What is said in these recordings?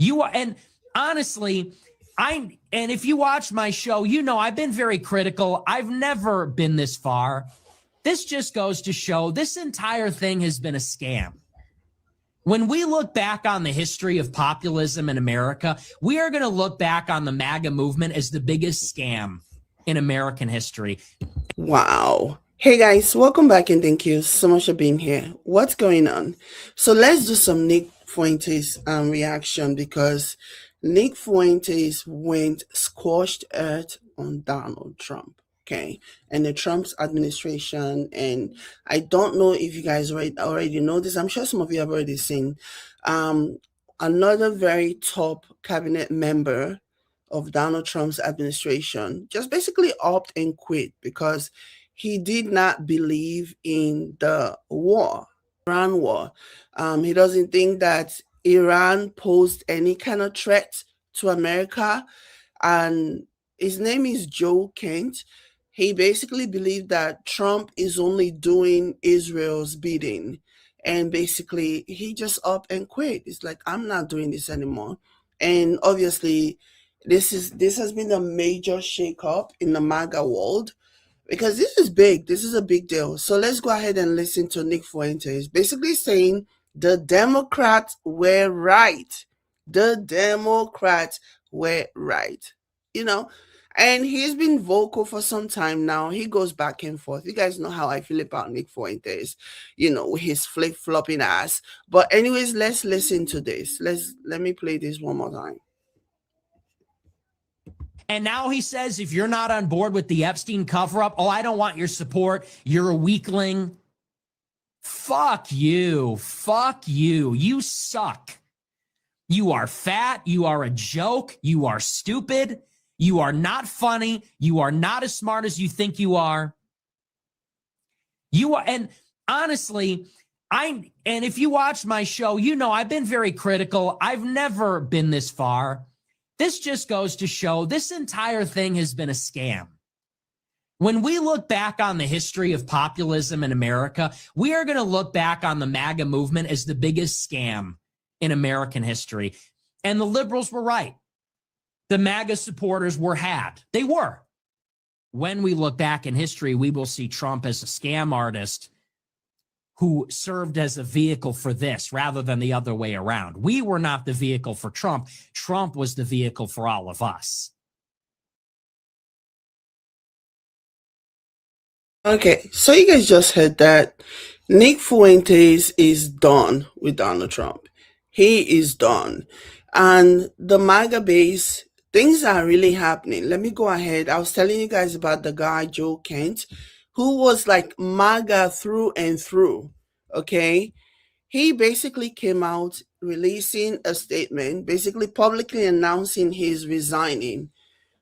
You are, and honestly, and if you watch my show, you know I've been very critical. I've never been this far. This just goes to show this entire thing has been a scam. When we look back on the history of populism in America, we are going to look back on the MAGA movement as the biggest scam in American history. Wow. Hey guys, welcome back and thank you so much for being here. What's going on? So let's do some Nick Fuentes reaction, because Nick Fuentes went scorched earth on Donald Trump. Okay, and the Trump's administration, and I don't know if you guys already know this. I'm sure some of you have already seen. Another very top cabinet member of Donald Trump's administration just basically opt and quit because he did not believe in the war, Iran war. He doesn't think that Iran posed any kind of threat to America, and his name is Joe Kent. He basically believed that Trump is only doing Israel's bidding, and basically he just up and quit. It's like, I'm not doing this anymore. And obviously this has been a major shakeup in the MAGA world, because this is big. This is a big deal. So let's go ahead and listen to Nick Fuentes basically saying the Democrats were right. The Democrats were right. You know, and he's been vocal for some time now. He goes back and forth. You guys know how I feel about Nick Fuentes, you know, with his flip-flopping ass. But anyways, let's listen to this. Let me play this one more time. And now he says, if you're not on board with the Epstein cover-up, oh, I don't want your support. You're a weakling. Fuck you. Fuck you. You suck. You are fat. You are a joke. You are stupid. You are not funny. You are not as smart as you think you are. You are, and honestly, and if you watch my show, you know I've been very critical. I've never been this far. This just goes to show this entire thing has been a scam. When we look back on the history of populism in America, we are going to look back on the MAGA movement as the biggest scam in American history. And the liberals were right. The MAGA supporters were had. They were. When we look back in history, we will see Trump as a scam artist who served as a vehicle for this rather than the other way around. We were not the vehicle for Trump. Trump was the vehicle for all of us. Okay, so you guys just heard that Nick Fuentes is done with Donald Trump. He is done. And the MAGA base, things are really happening. Let me go ahead. I was telling you guys about the guy, Joe Kent, who was like MAGA through and through, okay? He basically came out releasing a statement, basically publicly announcing he's resigning,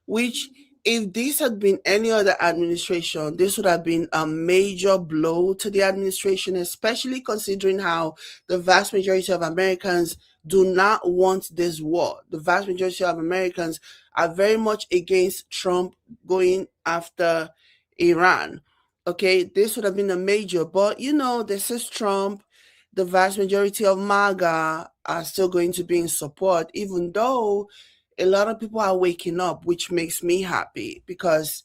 which if this had been any other administration, this would have been a major blow to the administration, especially considering how the vast majority of Americans do not want this war. The vast majority of Americans are very much against Trump going after Iran. Okay, this would have been a major, but you know, this is Trump. The vast majority of MAGA are still going to be in support, even though a lot of people are waking up, which makes me happy, because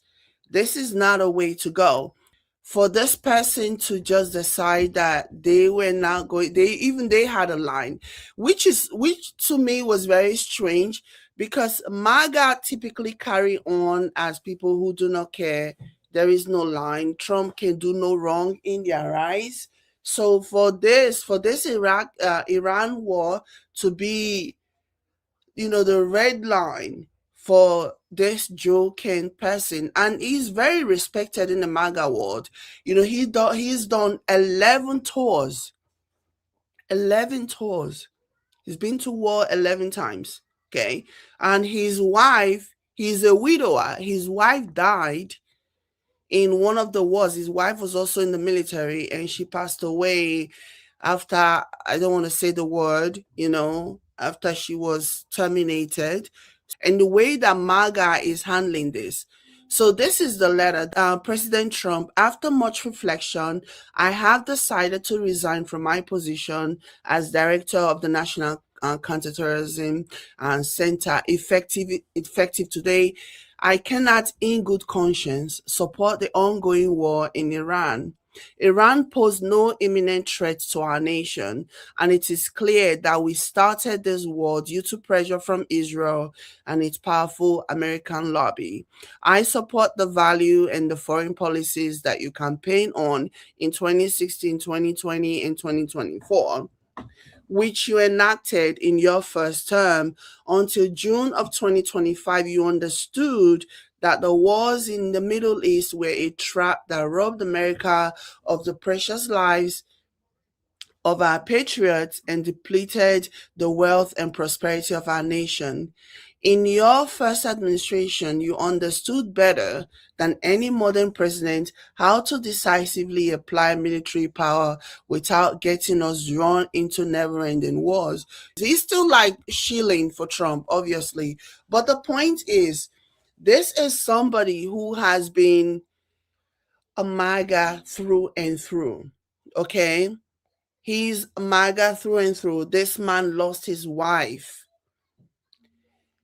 this is not a way to go. For this person to just decide that they were not going, they had a line, which to me was very strange, because MAGA typically carry on as people who do not care. There is no line. Trump can do no wrong in their eyes. So for this Iran war to be, you know, the red line for this Joe Kent person, and he's very respected in the MAGA world. You know, he's done 11 tours. 11 tours. He's been to war 11 times. Okay. And his wife, he's a widower. His wife died in one of the wars. His wife was also in the military, and she passed away after, I don't want to say the word, you know, after she was terminated. And the way that MAGA is handling this. So this is the letter. President Trump, after much reflection, I have decided to resign from my position as director of the National counterterrorism and center effective today, I cannot in good conscience support the ongoing war in Iran. Iran posed no imminent threat to our nation, and it is clear that we started this war due to pressure from Israel and its powerful American lobby. I support the value and the foreign policies that you campaign on in 2016, 2020, and 2024, which you enacted in your first term. Until June of 2025, you understood that the wars in the Middle East were a trap that robbed America of the precious lives of our patriots and depleted the wealth and prosperity of our nation. In your first administration, you understood better than any modern president how to decisively apply military power without getting us drawn into never-ending wars. He's still like shilling for Trump, obviously. But the point is, this is somebody who has been a MAGA through and through, okay? He's MAGA through and through. This man lost his wife.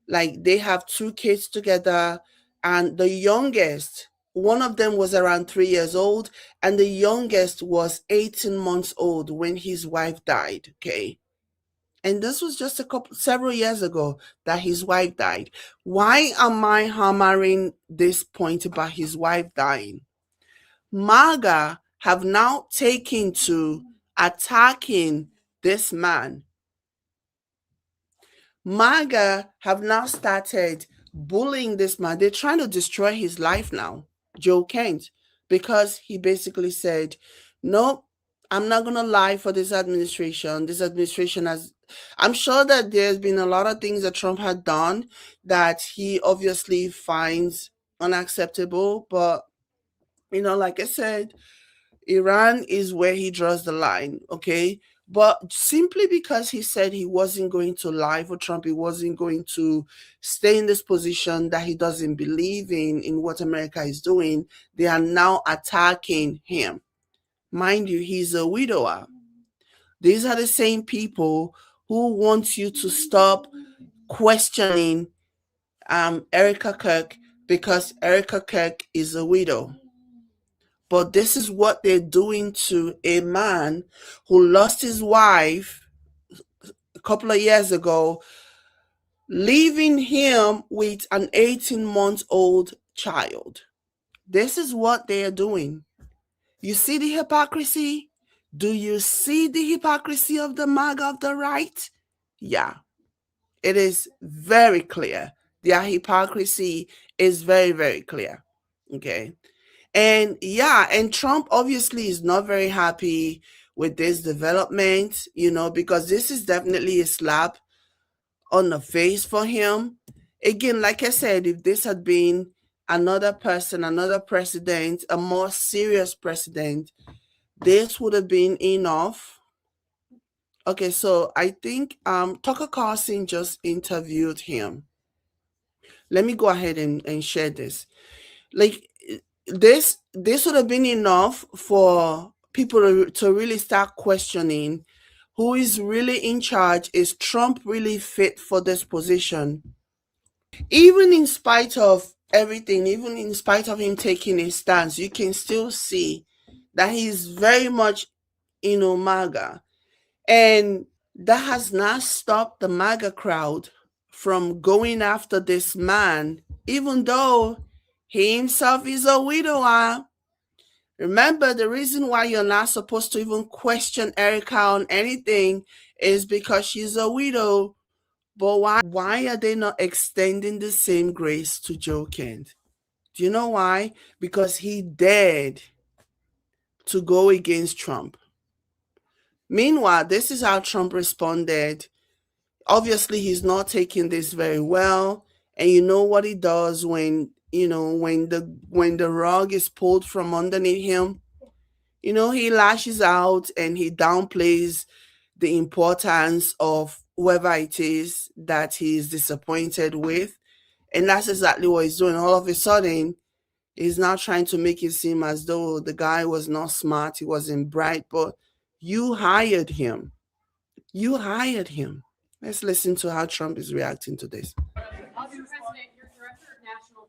Like, they have two kids together, and the youngest, one of them was around 3 years old, and the youngest was 18 months old when his wife died. Okay. And this was just several years ago that his wife died. Why am I hammering this point about his wife dying? MAGA have now taken to attacking this man. MAGA have now started bullying this man. They're trying to destroy his life now, Joe Kent, because he basically said, nope, I'm not going to lie for this administration. This administration has, I'm sure that there's been a lot of things that Trump had done that he obviously finds unacceptable. But, like I said, Iran is where he draws the line, okay? But simply because he said he wasn't going to lie for Trump, he wasn't going to stay in this position that he doesn't believe in what America is doing, they are now attacking him. Mind you, he's a widower. These are the same people who want you to stop questioning Erica Kirk because Erica Kirk is a widow. But this is what they're doing to a man who lost his wife a couple of years ago, leaving him with an 18-month-old child. This is what they are doing. You see the hypocrisy? Do you see the hypocrisy of the MAGA of the right? Yeah, it is very clear. Their hypocrisy is very, very clear. Okay. And yeah, and Trump obviously is not very happy with this development, because this is definitely a slap on the face for him. Again, like I said, if this had been another person, another president, a more serious president, this would have been enough. Okay, so I think Tucker Carlson just interviewed him. Let me go ahead and share this. Like, this would have been enough for people to really start questioning who is really in charge. Is Trump really fit for this position? Even in spite of everything, even in spite of him taking a stance, you can still see that he's very much MAGA. And that has not stopped the MAGA crowd from going after this man, even though he himself is a widower. Remember, the reason why you're not supposed to even question Erica on anything is because she's a widow. But why are they not extending the same grace to Joe Kent? Do you know why? Because he dared to go against Trump. Meanwhile, this is how Trump responded. Obviously, he's not taking this very well. And you know what he does when the rug is pulled from underneath him? He lashes out and he downplays the importance of whoever it is that he's disappointed with. And that's exactly what he's doing. All of a sudden, he's now trying to make it seem as though the guy was not smart, he wasn't bright, but you hired him. You hired him. Let's listen to how Trump is reacting to this. Mr. President, your director of national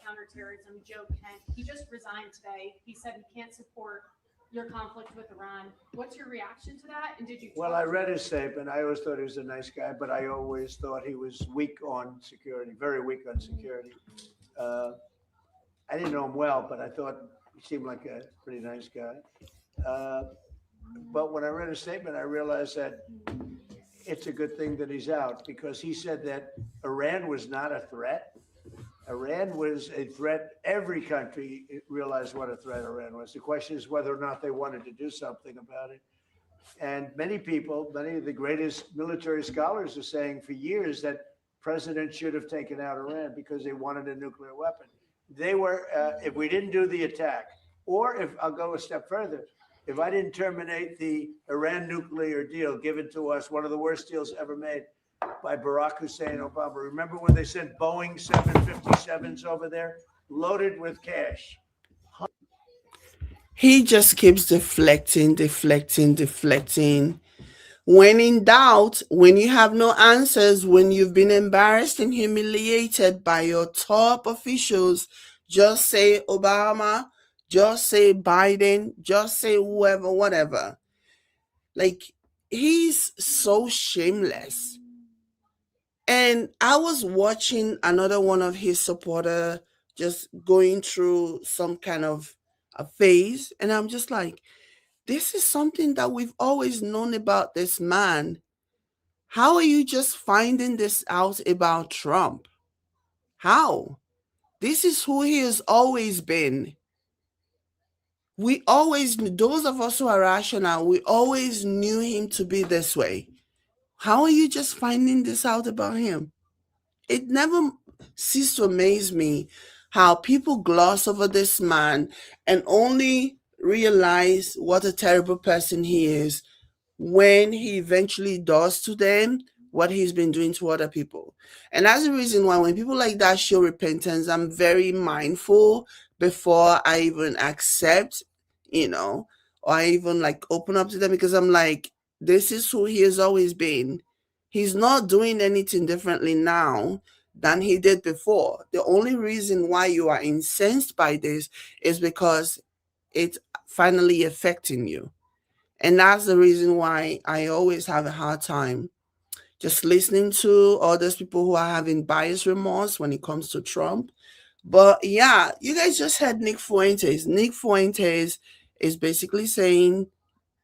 counterterrorism, Joe Kent, he just resigned today. He said he can't support your conflict with Iran. What's your reaction to that? And did you? Well, I read his statement. I always thought he was a nice guy, but I always thought he was weak on security, very weak on security. I didn't know him well, but I thought he seemed like a pretty nice guy. But when I read his statement, I realized that it's a good thing that he's out, because he said that Iran was not a threat. Iran was a threat. Every country realized what a threat Iran was. The question is whether or not they wanted to do something about it. And many people, many of the greatest military scholars are saying for years that president should have taken out Iran because they wanted a nuclear weapon. They were, if we didn't do the attack, or if I'll go a step further, if I didn't terminate the Iran nuclear deal given to us, one of the worst deals ever made by Barack Hussein Obama. Remember when they sent Boeing 757s over there loaded with cash? He just keeps deflecting, deflecting, deflecting. When in doubt, when you have no answers, when you've been embarrassed and humiliated by your top officials, just say Obama, just say Biden, just say whoever, whatever. Like, he's so shameless. And I was watching another one of his supporter just going through some kind of a phase, and I'm just like, this is something that we've always known about this man. How are you just finding this out about Trump? How? This is who he has always been. We always, those of us who are rational, we always knew him to be this way. How are you just finding this out about him? It never ceased to amaze me how people gloss over this man and only realize what a terrible person he is when he eventually does to them what he's been doing to other people. And that's the reason why when people like that show repentance, I'm very mindful before I even accept, or I even like open up to them, because I'm like, this is who he has always been. He's not doing anything differently now than he did before. The only reason why you are incensed by this is because it's finally affecting you. And that's the reason why I always have a hard time just listening to all those people who are having bias remorse when it comes to Trump. But yeah, you guys just heard Nick Fuentes. Nick Fuentes is basically saying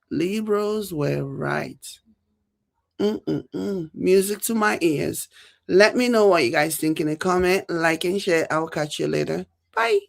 liberals were right. Music to my ears. Let me know what you guys think in a comment. Like and share. I'll catch you later. Bye.